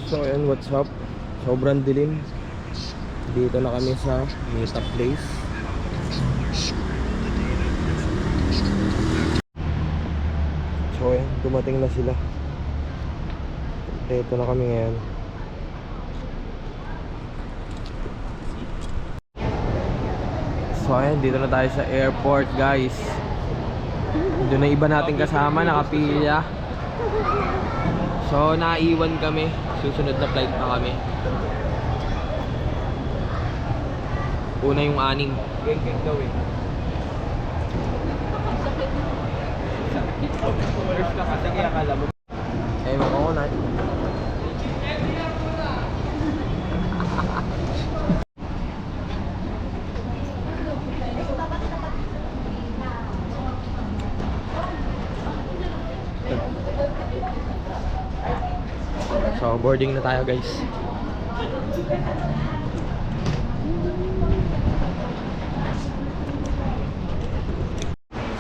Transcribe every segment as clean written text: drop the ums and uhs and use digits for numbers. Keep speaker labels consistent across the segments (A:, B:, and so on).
A: So ayan, what's up? Sobrang dilim. Dito na kami sa meetup place. So ayan, dumating na sila. Dito na kami ngayon. So ayan, dito na tayo sa airport, guys. Doon na iba nating kasama, nakapila. So naiwan kami. Susunod na flight pa kami. Una yung 6. Geng daw eh. First ka kasi kaya akala mo. Ewan ko na. So boarding na tayo, guys.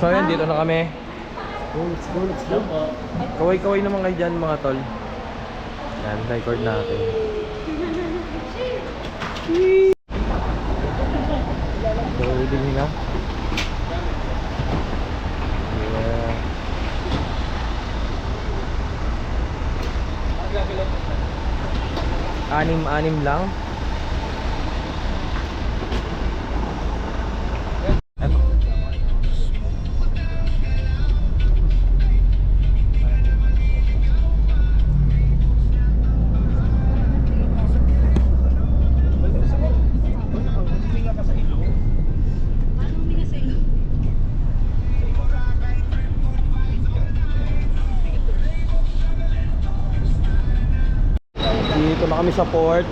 A: So yun, dito na kami.
B: Let's go.
A: Kaway-kaway naman kayo dyan, mga tol. Yan, record natin. Boarding na. Yeah. Anim lang. Dito na kami sa port.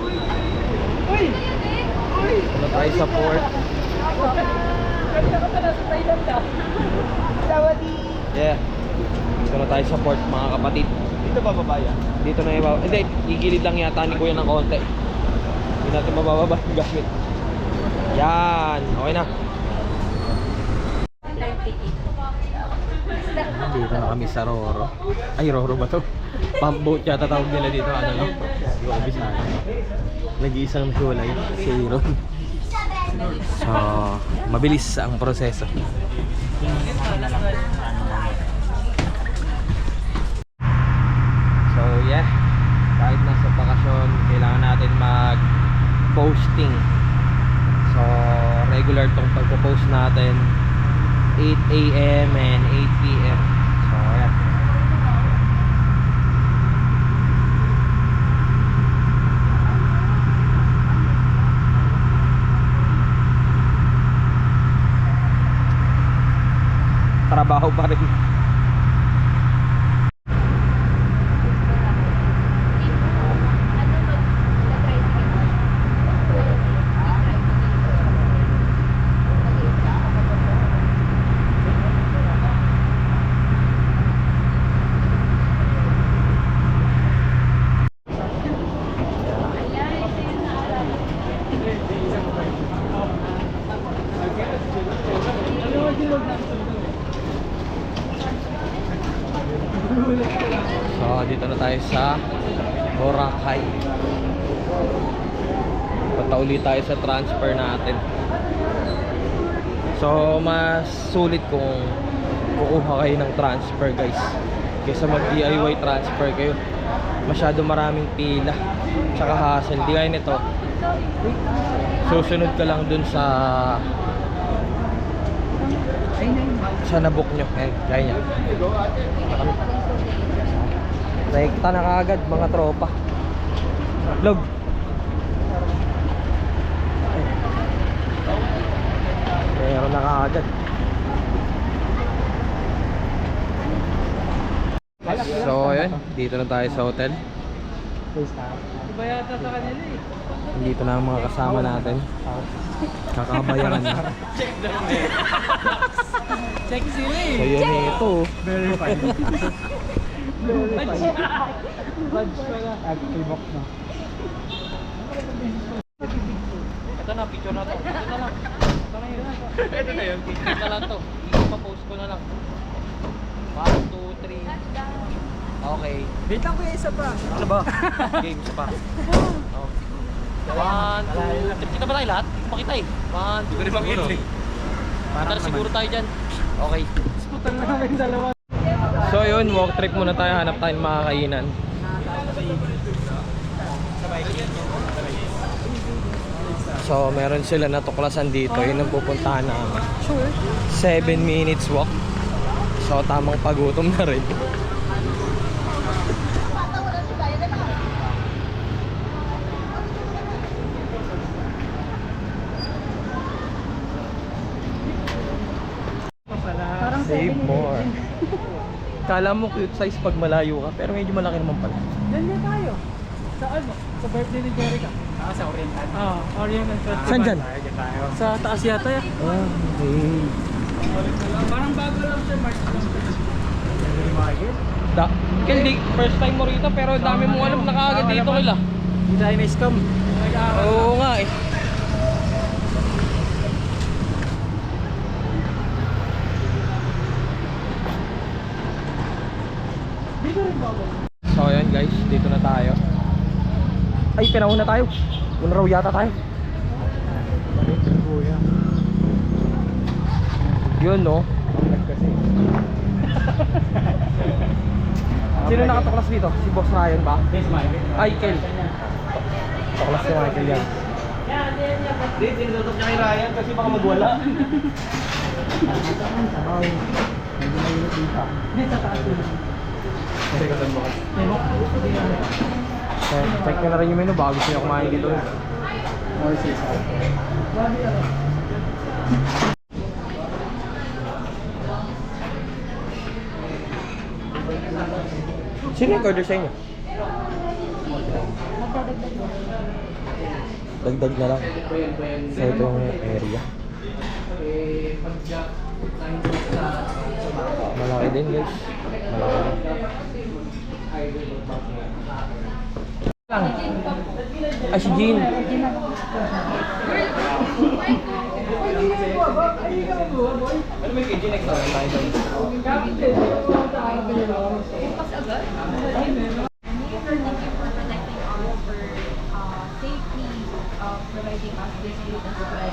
A: Dito na tayo sa port. Yeah. Dito na tayo sa port, mga kapatid.
B: Dito ba babaya?
A: Dito na iba. Hindi, gigilid lang yata ni Kuya ng konti. Hindi natin mabababa yung gamit. Yan, okay na. Dito na kami sa Roro. Ay, Roro ba to? Pump boat yata tawag nila dito. Ano no? Yung office na. Nag-iisang kulay. Si Aaron. So, mabilis ang proseso. So, yeah. Kahit nasa bakasyon, kailangan natin mag-posting. So, regular tong pagpo-post natin. 8 AM and 8 PM. So, ayan. Trabaho pa rin. So, dito na tayo sa Boracay. Punta ulit tayo sa transfer natin. So, mas sulit kung kukuha kayo ng transfer, guys, kaysa mag-DIY transfer kayo. Masyado maraming pila, tsaka hassle. Di kaya nito, susunod ka lang dun sa nabook nyo. Ayan, kaya nya. Rekta na kaagad, mga tropa. Log. Meron na kaagad. So ayun, dito na tayo sa hotel.
B: Iba yata sa kanila eh.
A: Dito na ang mga kasama natin. Kakabayaran na.
B: Check down there. Check sila eh.
A: So yun ito.
B: Very fine. Badge pala. Box na.
A: Ito na, picture na to. Ito na lang. Ito na yun.
B: Ito na yun.
A: Ito na lang to. Ipapost ko na lang. 1, 2, 3. Okay.
B: Wait lang kuya, isa pa.
A: Ano ba? Games pa. Oh. One, two. Trip kita ba tayo lahat? Pakita eh. One, two. Hindi ko rin makita eh. Parang siguro tayo dyan. Okay.
B: Sputan na namin dalawa.
A: So yun, walk trip muna tayo. Hanap tayo ng mga kainan. So meron sila natuklasan dito. Yun ang pupuntahan namin.
B: Sure.
A: 7 minutes walk. So tamang pagutom na rin.
B: Parang
A: Save more. Kala mo cute size pag malayo ka, pero medyo malaki naman pala.
B: Diyan na tayo. Sa ano? Sa birthday ni Jerica. Sa Oriental. Oriental Festival.
A: Saan dyan?
B: Sa taas yata yan.
A: Okay.
B: Parang bago lang siya, March
A: Hindi, first time mo rito pero dami mong alam na kaagad dito nila.
B: Hindi tayo na scam.
A: Oo nga eh.
B: Dito rin ba?
A: So ayan guys, dito na tayo. Ay, pinauna tayo. Una raw yata tayo. Yun no. Sino nakatuklas dito? Si Boss Ryan ba? Ay, Kel. Tuklas si Michael yan. Hindi, tinututok niya kay Ryan kasi baka magwala. Check nyo na rin yung menu bago gusto nyo kumain dito. Sino yung order sa inyo? Dagdag na lang sa itong area. Malaki din guys. Malaki din. Ay, si Jean. Ano ba yung kay Jean next time? Tayo guys.
C: Providing us this food and supply.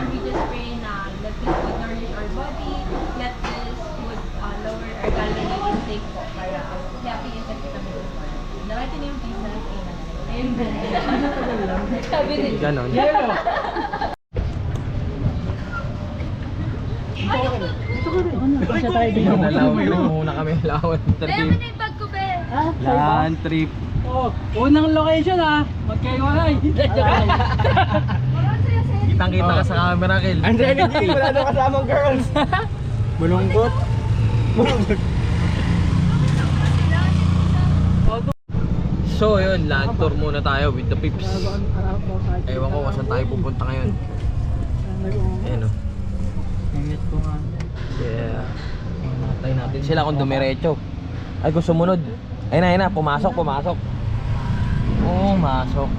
C: We just pray na let this food nourish our body, let this food lower our calorie intake po para happy and effective kami doon. Nakita niyo yung pizza? Amen. Sabi din.
A: Ganon.
B: Kasi tayo din.
A: Nalawan trip muna kami. Lawan
C: Kaya
A: trip.
C: mo na yung bag ko, be.
A: Lawan trip.
B: Oh, unang location magkaiwalay.
A: Kitang-kita ka sa camera, Kel. Andrea G, wala na kasamang girls.
B: Malungkot.
A: So yun, land tour muna tayo with the peeps. Ewan ko kung saan tayo pupunta ngayon. Ayan o.
B: Ingit ko nga.
A: Yeah. Matay natin sila kung dumiretso. Ay kung sumunod. Ayun na, pumasok. Oo, masok.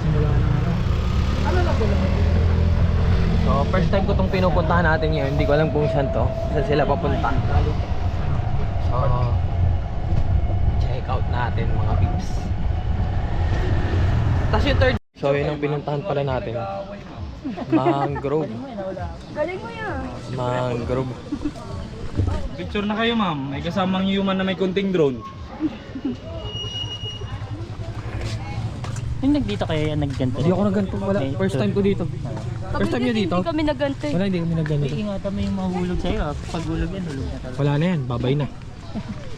B: Simula na
A: So first time ko itong pinupuntahan natin ngayon. Hindi ko alam kung saan to. Saan sila papunta. So check out natin mga peeps. Tapos yung third. So yun ang pinuntahan pala natin. Mangrove.
C: Galing mo yan.
A: Mangrove.
D: Picture na kayo ma'am, may kasamang human na may kunting drone.
B: Yung nagdito kayo yan, nagganto.
A: Hindi ako nagganto. Wala. First time ko dito. First time nyo dito?
C: Hindi kami nagante.
A: Wala, hindi kami nagganito.
B: Ingatan mo yung mahulog sa'yo. Pag hulog yan, hulog na talaga.
A: Wala na yan. Babay na.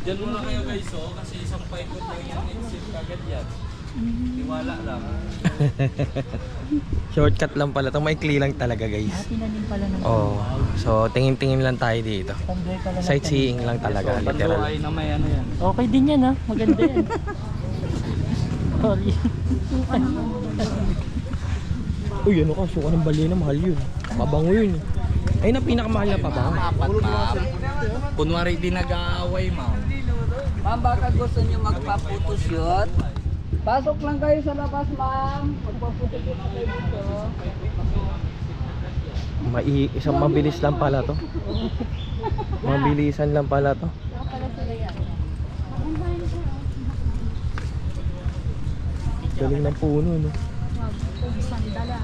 D: Diyan muna kayo guys kasi isang paikot lang yung exit agad yan. Tiwala lang.
A: Shortcut lang pala. Itong maikli lang talaga guys.
B: Tinanim pala ng
A: Oh, so tingin-tingin lang tayo dito.
B: Tandoy pala na.
A: Sightseeing lang talaga, literal.
D: Tanduay na may ano yan.
B: Okay din yan maganda yan. Sorry.
A: Uy, ano ka? Suka ng balena, mahal yun. Mabango yun. Ay, na pinakamahal na pa ba?
D: Apat ma'am. Kunwari di nag-aaway ma'am.
E: Ma'am, baka gusto nyo magpa-photoshoot? Pasok lang kayo sa labas, ma'am. Magpa-photoshoot na kayo dito.
A: Isang mabilis lang pala to. Mabilisan lang pala to. Galing ng puno, no?
C: Sandala.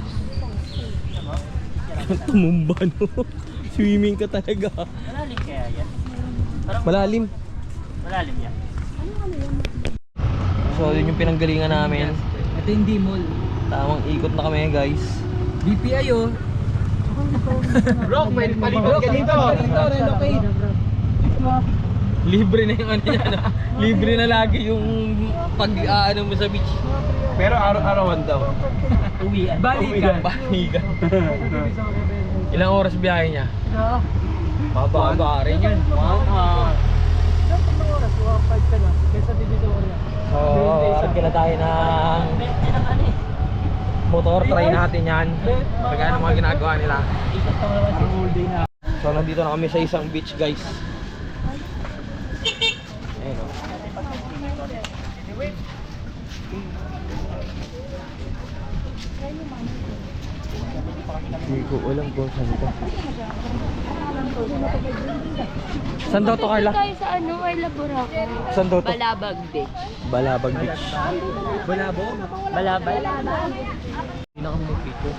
A: Tumumba, no? Swimming ka talaga.
B: Malalim kaya yan?
A: Malalim.
B: Malalim yan.
A: So, yun yung pinanggalingan namin.
E: Ito yung D-Mall.
A: Tamang ikot na kami, guys.
E: BPI oh.
A: Bro, pwede palibot ka dito.
E: Relocate.
A: Libre na yung ano yan. No? Libre na lagi yung pag-ano mo sa beach. Pero araw-arawan daw.
E: Uwian. Balikan.
A: Balikan. Ilang oras biyahe niya? Baba rin yun.
B: Oras, 1.5 ka na. Kesa Divisoria.
A: So, aragkila tayo ng motor. Try natin yan. Pagkano mga ginagawa nila. So, nandito na kami sa isang beach, guys. Ayun o. Hindi ko alam kung saan ito. Saan daw to, Carla?
C: Tayo sa ano, ay Laboraco.
A: Saan daw to?
C: Balabag Beach.
A: Balabag Beach.
E: Balabo?
C: Balabag.
A: Pinakamupit ko.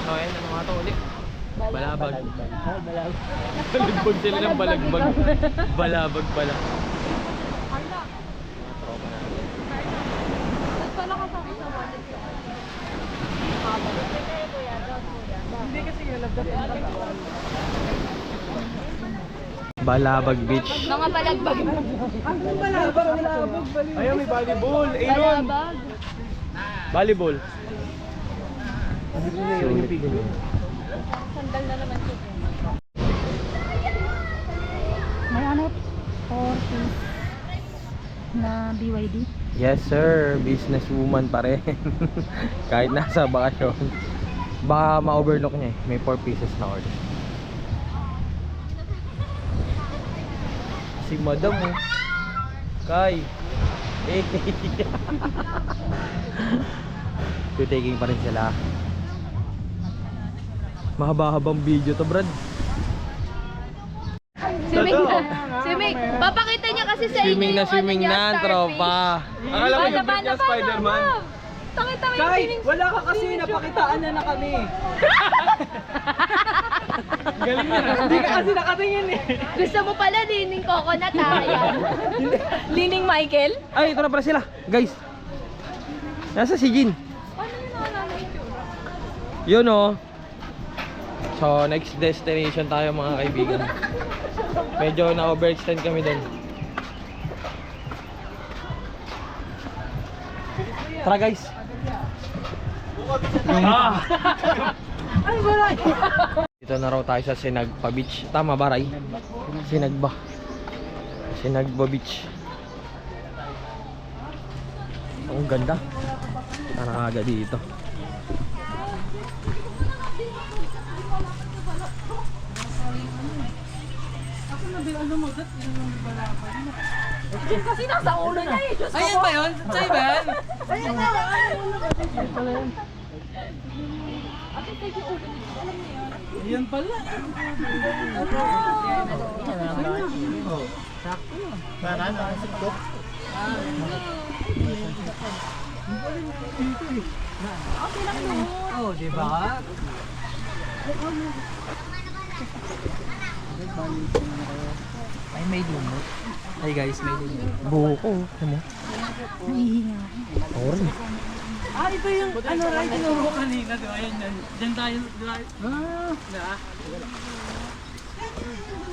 A: So, ayan, ano nga ito ulit? Balabag. Balagbag sila ng balagbag. Balabag pala.
C: Wala ka sa akin sa wallet ko.
B: Hindi kasi yung lagdat ang katawan.
A: Balabag Beach.
C: Mga balagbag.
A: Ayun, may volleyball. Ayun.
C: Balabag.
A: Volleyball.
C: Sandal na naman ito.
F: May ano? 40 na BYD.
A: Yes sir, businesswoman pa rin. Kahit nasa bakasyon. Baka ma-overlook niya eh. May 4 pieces na order. Si madam oh. Kay. Taking pa rin sila. Mahaba-habang video to, Brad.
C: Swimming na. Swimming. Papakita niya kasi sa inyo
A: Swimming na
C: yung
A: swimming
C: ano niya,
A: na,
C: starfish.
A: tropa. Akala ko yung
C: Bana,
A: Spider-Man.
C: Takita mo yung
E: Kai,
C: swimming.
E: wala ka kasi napakitaan na kami.
A: Galing na.
E: Hindi ka kasi nakatingin eh.
C: Gusto mo pala lining coconut ha? Ayan. Lining Michael?
A: Ay, ito na pala sila. Guys. Nasa si Jin.
C: Ano yung nakalala
A: Yun oh. So, next destination tayo mga kaibigan. Medyo na-overextend kami doon. Tara guys. Dito na raw tayo sa Sinagba Beach. Tama ba, Ray? Sinagba Beach. Ang ganda. Nakakaga dito.
C: Kasi nasa ulo niya eh. Diyos ko
E: Ayan
C: po.
E: ba yun? Sa'yo ba yan? Ayan pala. Oh, di ba? Ay, may lumot. Ay guys, may lumot.
A: Buko. Ano mo?
F: Nahihinga ako.
A: Ako rin.
B: Ah, ito yung ano, right? Tinuro ko kanina, di ba? Ayan, yan. Diyan tayo, di ba? Na?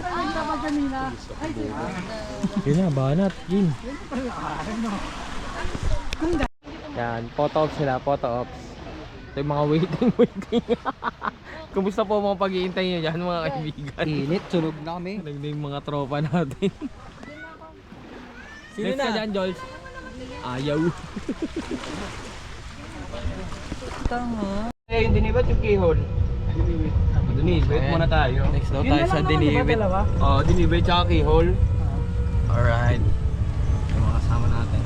B: Ay, dapat kanina. Ay, di ba?
A: Yun na, banat. Yun. Yan, photo ops sila, photo ops. Ito yung mga waiting. Kumusta po mga pag-iintay nyo dyan mga kaibigan?
E: Init, sunog na kami.
A: Nagda yung mga tropa natin.
E: Sino
A: Next
E: na?
A: ka dyan, Jols? Ayaw.
E: Tama.
D: Eh, yung dinibat yung keyhole. Dinibit muna tayo.
A: Next daw tayo sa Dinibit.
D: Oh, dinibit tsaka keyhole.
A: Alright. Yung mga kasama natin.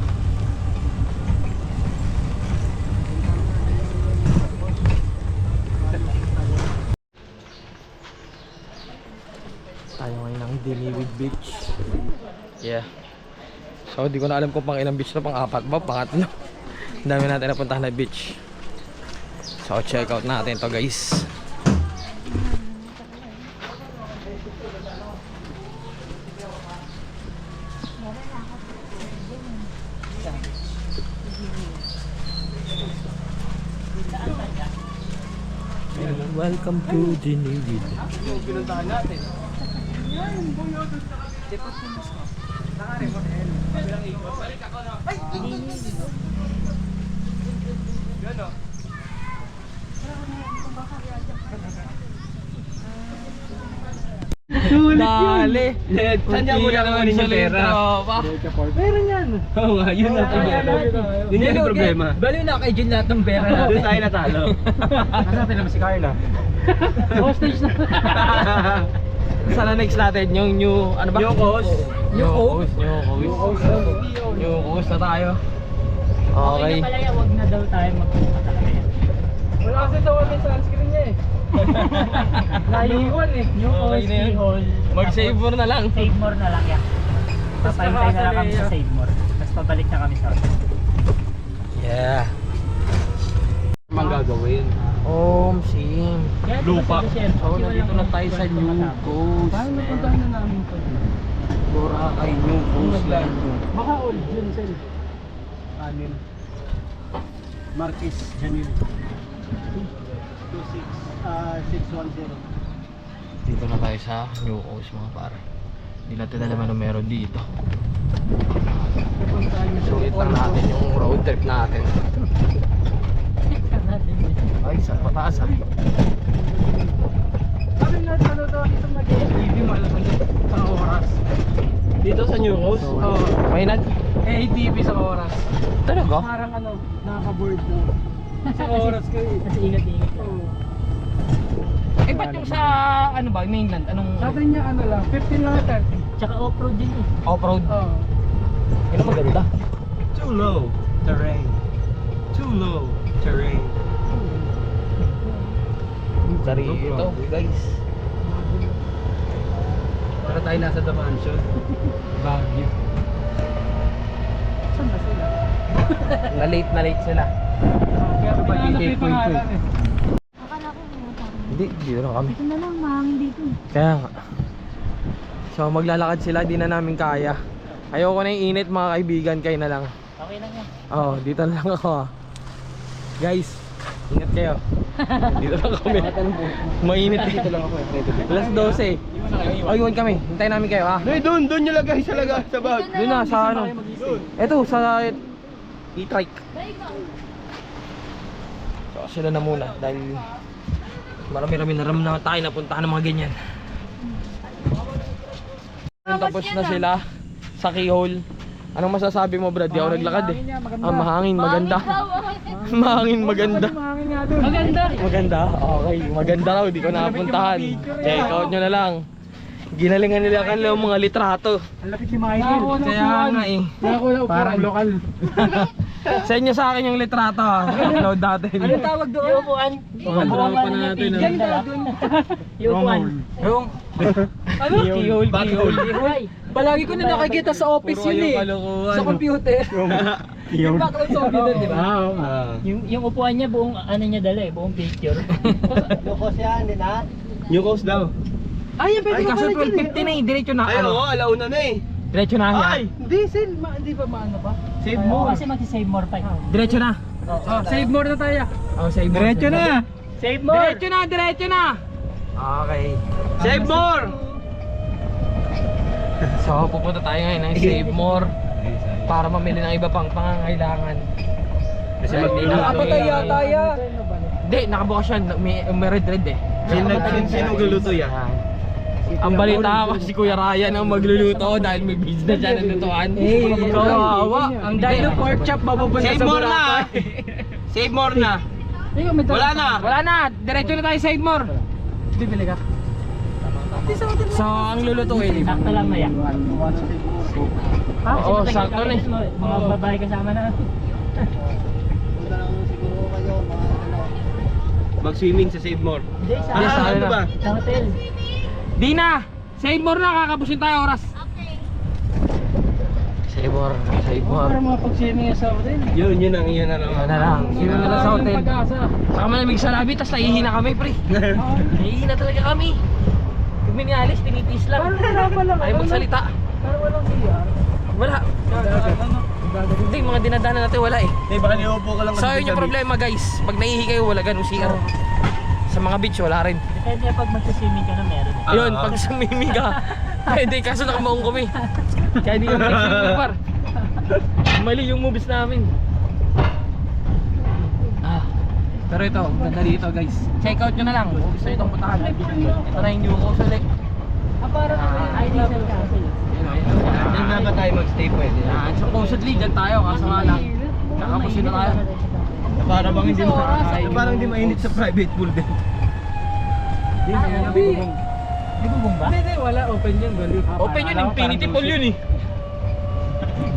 A: Tayo ngayon ng Dinibit Beach. Yeah. So, di ko na alam kung pang ilang beach na, pang apat ba, pangatlo. Ang dami natin napuntahan na beach. So check out natin to guys. Welcome to Ginigid.
B: Yung pinuntahan natin.
A: Dali!
B: Saan niya muna kunin yung pera?
A: Meron yan!
B: Oo nga, yun ang problema. Yun yung problema.
A: Baliw na kay Jun lahat ng pera
B: Doon tayo natalo. Nasaan naman si Carla? Hostage na.
A: Sana next natin yung new, ano ba?
B: New host.
A: New host na tayo. Okay.
B: pala yan, wag na daw tayo magpunta kami. Wala kasi tawag yung sunscreen niya eh. Naiwan eh. New
A: Okay na yun. Mag-save more na lang.
G: Save more na lang yan. Papahintay na lang kami sa save more. Tapos pabalik na kami sa hotel.
A: Yeah.
B: Mang gagawin.
A: Sim.
B: Lupa.
A: So, nandito na tayo sa New Coast.
B: Paano napuntahan na namin ito?
A: Boracay New Coast lang.
B: Baka old yun, Sel. Anin. Marquis Janil. 610.
A: Dito na tayo sa New Coast mga pare. Hindi natin alam ano meron dito. Sulit lang natin yung road trip natin. Ay, sa pataas ah.
B: Sabi na ano daw dito mag-ATV malaman sa oras. Dito sa New Coast? Oo.
A: May nag...
B: ATV sa oras.
A: Talaga?
B: Parang ano, nakaka-board na. Sa oras kayo.
G: Kasi ingat-ingat lang.
B: Oo.
A: Eh, ba't yung sa ano ba, mainland? Anong...
B: Sabi niya ano lang, 15 lang 30.
G: Tsaka off-road din eh.
A: Off-road?
B: Oo.
A: Ano maganda?
B: Too low terrain. Too low terrain.
A: Ito, guys.
B: Para tayo nasa The Mansion. Baguio. Saan ba sila?
A: Na-late sila.
B: Pero ba yung pangalan eh?
F: Akala ko
A: Hindi, dito na kami.
F: dito na lang, mahangin dito.
A: Kaya nga. So maglalakad sila, di na namin kaya. Ayoko na yung init mga kaibigan, kayo na lang.
G: Okay lang yan.
A: Oo, dito na lang ako. Guys, ingat kayo. Dito lang kami. Mainit dito lang ako. Alas 12. O, iwan kami. Hintayin namin kayo ha.
B: Doon nyo lagay sa bag.
A: Doon na, sa ano. Eto, sa e-trike. So sila na muna dahil marami-rami na ram na tayo napuntahan ng mga ganyan. Tapos na sila sa keyhole. Anong masasabi mo, Brad? Di ako naglakad eh. Mahangin, maganda. Mahangin, maganda.
B: Mahangin nga doon.
A: Maganda? Okay, maganda raw. Di ko napuntahan. Check out nyo na lang. Ginalingan nila kanila mga litrato.
B: Ang lapit ni Michael.
A: Kaya nga eh.
B: Parang lokal.
A: Send nyo sa akin yung litrato ha. Upload natin.
G: Ano tawag doon? Yung upuan.
B: Upuan pa natin, ah.
G: Ganda. Yung upuan.
A: Yung... Ano? Keyhole, keyhole.
G: Ay,
E: Palagi ko na nakikita sa office yun eh. Sa computer. Yung background sa computer, di ba?
G: yung upuan niya buong ano niya dala eh, buong picture.
B: New Coast daw.
E: Ay, pwede
A: Ay,
E: ko
A: kaso
E: pala dyan
A: 12:50 na eh. Diretso na.
B: Ay, oo, alauna na eh.
A: Diretso na yan.
E: Hindi, Sel. Hindi ba maano ba?
B: Save
G: Oo,
B: more.
G: kasi magsi-save more pa.
A: Diretso na.
B: Oh, save more na tayo.
A: Oh, save more.
B: Diretso na.
G: Save more!
A: Diretso na, diretso na. Okay.
B: Save more.
A: So, pupunta tayo ngayon ng Save More para mamili ng iba pang pangangailangan.
B: Kasi
E: Nakapatay yata yan.
A: Hindi, nakabukas yan. May red eh.
B: Sino guluto yan?
A: Ang balita ko si Kuya Ryan ang magluluto dahil may business siya ng lutuan. Kawawa.
E: Ang dahil ng pork chop, mapupunta
B: Save
E: sa
B: more na.
E: Boracay.
B: Save more na. Wala na.
A: Wala na. Diretso na tayo Save More.
E: Bibili ka?
A: So, ang lulutuin.
G: Sakto lang na yan.
A: Oo, sakto na eh.
G: Mga babae kasama na.
B: Mag-swimming sa Save More.
G: Hindi, sa,
A: Yes, ano
B: ano
A: na.
B: ba?
G: sa hotel.
A: Di na. Save More na. Kakabusin tayo oras. Save more.
B: Para mga pag-swimming sa hotel.
D: Yun na lang.
A: Yun na lang. Sino na lang sa hotel.
B: Pag-asa.
A: Saka malamig sa labi, tas nahihina kami, pre. Nahihina talaga kami. Pag may nialis, tinitis lang.
B: Parang wala pa lang.
A: Ayaw magsalita.
B: Parang walang CR.
A: Wala. Hindi, mga dinadaanan natin wala eh.
D: Hindi, baka niupo ka lang.
A: So yun yung problema guys. Pag nahihi kayo, wala ganun CR. Sa mga beach, wala rin.
G: Depende pag magsiswimming ka na meron.
A: Yun, pag sumimi ka, pwede, kaso nakamaong kami. Kaya di kami nag-swimming par. Mali yung moves namin. Pero ito, ganda dito guys. Check out nyo na lang kung gusto nyo itong puntahan. Ito na yung new coast ulit.
B: Parang ID cell kasi.
D: Diyan na ba tayo magstay pwede?
A: Yan, supposedly dyan tayo, kaso nga lang. Kakapusin na tayo.
D: Para bang hindi parang hindi mainit sa private pool din.
G: Di bubong ba?
B: Hindi, wala. Open yun.
A: Open yun, infinity pool yun eh.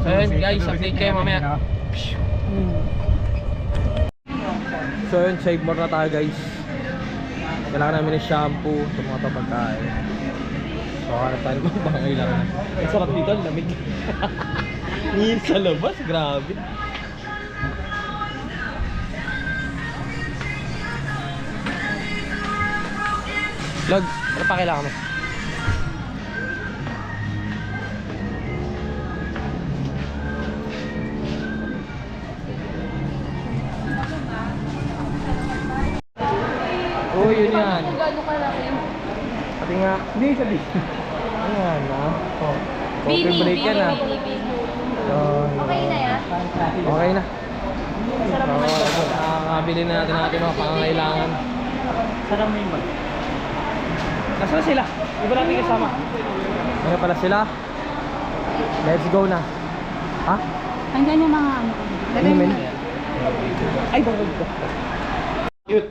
A: So yun guys, update kayo mamaya. So yun, save more na tayo guys. Kailangan namin ng shampoo, ito mga ito pagkain. So hanap tayo naman baka kailangan. Ang sarap dito, ang lamig. Ngin sa labas, grabe. Log, ano pa kailangan mo? Oh, yun yan.
C: Kung gaano kalaki yung
A: Pati nga, hindi sabi. Ayan ah. Oh. Coffee break yan ah. So,
C: Okay na yan?
A: okay na. So, nakakabili na natin mga pangangailangan.
G: Sarap mo yung mag.
A: Nasaan sila? Iba natin kasama. Ano pala sila? Let's go na. Ha?
F: Hanggang yung mga ano.
A: Ano men? Ay, bangod ko. Cute.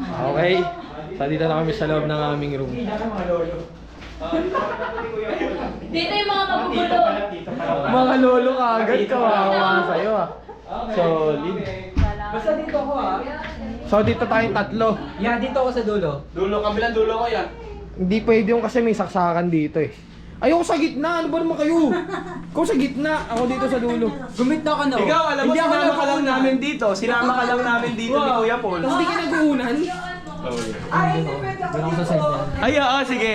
A: Okay. So, dito na kami sa loob ng aming room.
C: Dito yung mga magugulo.
A: Mga lolo ka agad, kawawa sa'yo ah. Solid.
E: Basta dito ako ah.
A: So, dito tayong tatlo.
E: Yeah, dito ako sa dulo.
D: Dulo, kabilang dulo ko yan.
A: Hindi pwede yung kasi may saksakan dito eh. Ayoko sa gitna, ano ba naman kayo? Ikaw sa gitna, ako dito sa dulo.
E: Gumit na ka na.
D: Ikaw, alam mo,
E: Hindi ako
D: sinama ka lang
E: nag-uuna.
D: namin dito. Sinama ka lang namin dito ni Kuya Paul.
A: Tapos di ka nag-uunan?
E: Ay, depende ako.
D: Ay, oo, sige.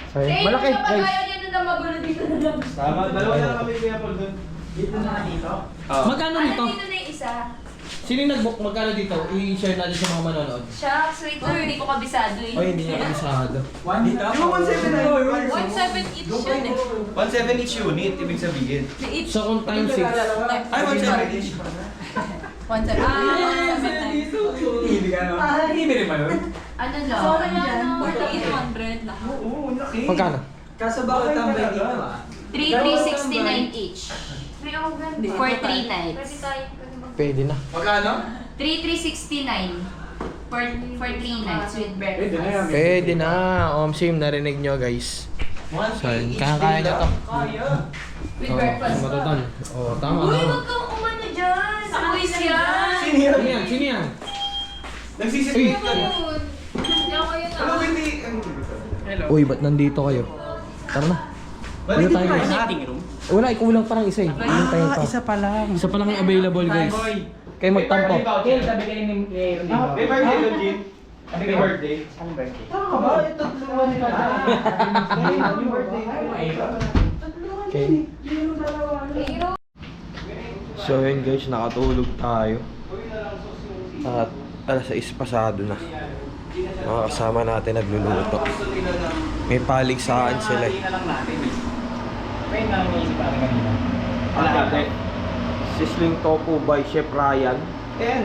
A: So, malaki guys.
C: Ayaw niya na magulo dito na lang.
D: Tama, dalawa na lang kami ni Kuya Paul doon.
A: Magkano nito?
C: Dito na yung isa.
A: Sino yung nag-book? Magkano dito? I-share natin sa mga manonood.
C: Shucks, wait lang. Hindi ko kabisado eh.
A: Ay, hindi niya kabisado.
D: Yung 179.
C: 1.7 each yun eh.
D: 1.7 each unit, ibig sabihin.
C: Each.
A: So, kung times 6.
D: Ay, 1.7 each.
C: 1.7. 1.7 times.
D: Hindi ka no? Hindi rin ba yun?
C: Ano lang? 4,800 lang.
A: Magkano?
E: Kaso bakit tambay dito ah?
C: 3,369 each. 4,3 nights.
A: Pwede na.
D: Magkano?
C: 3,369 for 3 nights with breakfast.
A: Pwede na. Sim, narinig nyo guys. So, kaya nyo to.
C: With breakfast.
A: Matutan. Oh, tama,
C: Uy,
A: tama.
C: huwag kang umano dyan. Squeeze yan.
D: Sino yan?
A: Sino yan? Sino yan?
D: Nagsisipit ka.
C: Yun. Hindi ako yun
D: Ano
C: ah.
D: hindi?
A: Uy, ba't nandito kayo? Tara na.
D: Balik
A: tayo, guys. Wala, kulang parang isa eh. Hintayin pa.
G: Isa pa lang.
A: Isa pa lang yung available guys. Kayo magtampo.
G: Okay, sabi kayo ni Aaron.
D: May birthday doon, Jin? May birthday?
G: Anong birthday?
E: Ba, ito tulungan nila.
A: Okay. So yun guys, nakatulog tayo. At alas 6 pasado na. Mga kasama natin nagluluto. May paligsahan sila eh.
G: May namin pa rin kanina.
A: Sizzling tofu by Chef Ryan.
D: Ayan.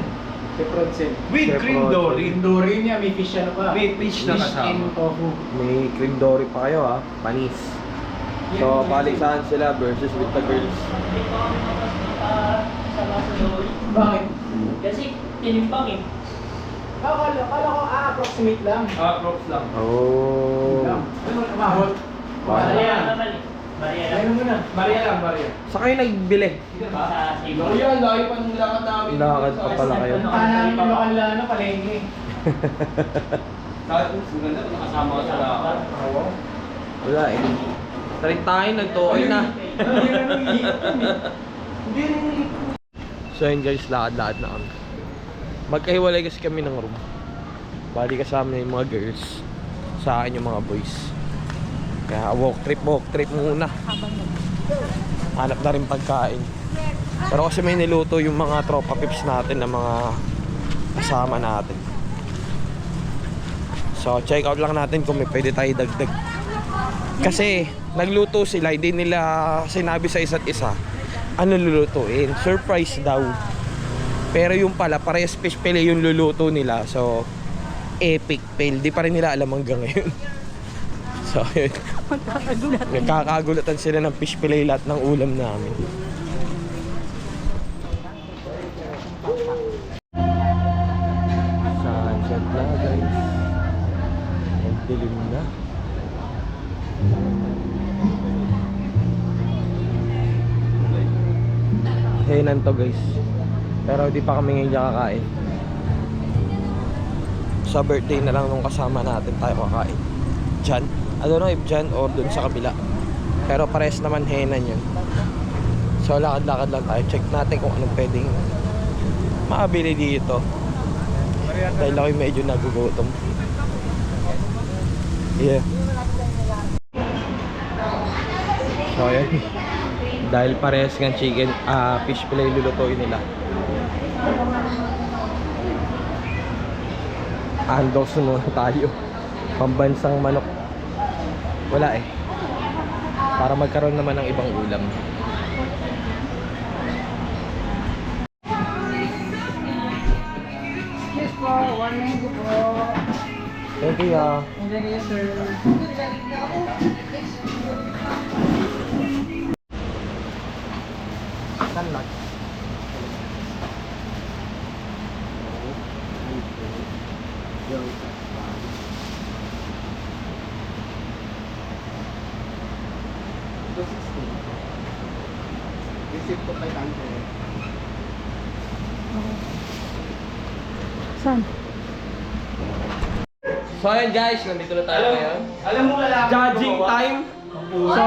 G: Chef Rodsen.
D: With
A: Chef
D: cream
A: Rod.
D: dory.
G: Dory niya, may fish ano pa.
D: May fish na kasama.
G: and tofu.
A: May cream dory pa kayo ha. Panis. So paligsahan sila versus with the girls.
G: Bakit? Kasi tinimpang eh. Kala ko approximate lang.
D: Props lang.
A: Oh.
G: Ano umahot? Maria naman eh. Maria lang. Ano muna? Maria lang, Maria.
A: Sa kayo nagbili?
G: Sa Sigo.
D: Ayan, layo pa ng lakad namin.
A: Lakad pa pala kayo.
G: Namin local na ano, palengke.
D: Nakasama ka sa lakad.
A: Wala eh. Try tayo, nagtukoy na. So yun guys, lakad-lakad na kami. Magkahiwalay kasi kami ng room. Bali kasama yung mga girls. Sa akin yung mga boys. Kaya walk trip muna. Hanap na rin pagkain. Pero kasi may niluto yung mga tropa pips natin na mga kasama natin. So check out lang natin kung may pwede tayo dagdag. Kasi nagluto sila, hindi nila sinabi sa isa't isa ano lulutuin. Surprise daw. Pero yung pala, parehas fish fillet yung luluto nila. So epic fail. Di pa rin nila alam hanggang ngayon. So yun. Nagkakagulatan sila ng fish fillet lahat ng ulam namin. Sunset na guys. Ang dilim na. Henan to guys. Pero di pa kami ngayon kakain. Sa birthday na lang nung kasama natin tayo kakain. Diyan. I don't know if dyan or dun sa kabila. Pero pares naman henan yun. So lakad-lakad lang tayo. Check natin kung anong pwedeng makabili dito. Dahil ako'y medyo nagugutom. Yeah. So ayan. Dahil parehas ng chicken, fish fillet lulutuin nila. Andos muna tayo. Pambansang manok. Wala eh. Para magkaroon naman ng ibang ulam.
E: Yes po, 1 mango po.
A: Thank you ah.
B: Thank you, sir.
A: Sunlight.
F: Saan?
A: So ayan guys, nandito na tayo ngayon.
D: Alam mo wala.
A: Judging time. So,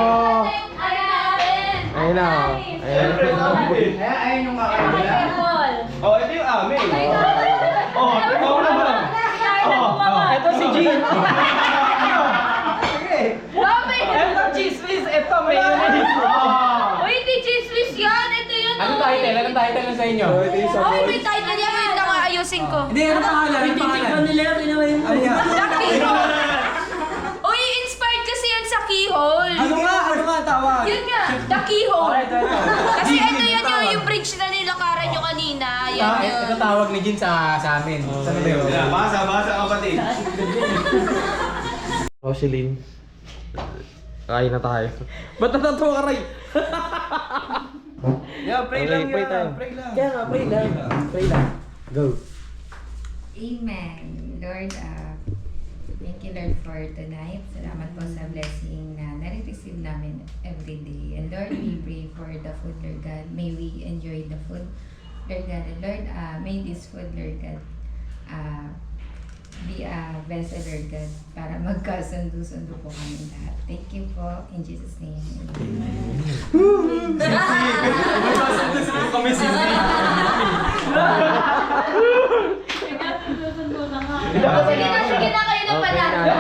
A: ayun na.
E: Ayun yung makakita.
D: Oh, ito yung amin. Oh, ito naman.
A: Ito si Jean.
B: Ito chismis, ito mayonnaise.
C: Uy, hindi chismis yan. Ito yun.
B: Anong title? Anong title sa inyo?
C: Ay, may title yan. Wait lang, ayusin ko.
B: Hindi, ano pangalan? Ano pangalan?
C: Lucky. Uy, inspired kasi yan sa keyhole.
B: Ano nga tawag?
C: Yun nga, the keyhole.
B: Ito.
C: Kasi ito yun yung bridge na nilakaran nyo kanina. Yan yun.
B: Ito tawag ni Jin sa amin. Saan ba yun?
D: Basa kapatid.
A: Roselyn. Kain na tayo. Ba't natatawa ka, Ray?
D: Yeah, pray lang yan. Pray lang.
A: Kaya nga, pray lang. Pray lang. Go.
H: Amen. Lord, thank you Lord for tonight. Salamat po sa blessing na nare-receive namin every day. And Lord, we pray for the food, Lord God. May we enjoy the food, Lord God. And Lord, may this food, Lord God, be a vessel, Lord God, para magkasundo-sundo po kami lahat. Thank you po. In Jesus' name. Amen.
D: Kami
C: Sige na kayo ng panalo.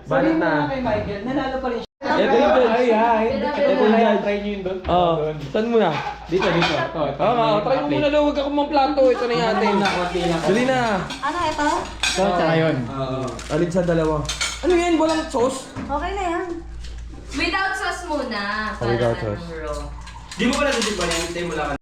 A: Balik na.
B: Kay Michael, nanalo pa rin siya.
A: Ito yung judge.
B: Ito yung judge. Try nyo yun doon.
A: Oo. Saan muna?
B: Dito.
A: Oo nga, try mo muna daw. Huwag ka kumang plato. Ito na yung atin. Dali na.
F: Ano ito?
B: So, tsaka yun.
A: Alin sa dalawa. Ano yan? Walang sauce?
F: Okay na yan.
C: Without sauce muna.
A: Without
C: Para
A: sauce.
C: raw.
D: Di mo pala sa di ba yan? Hintay mo lang.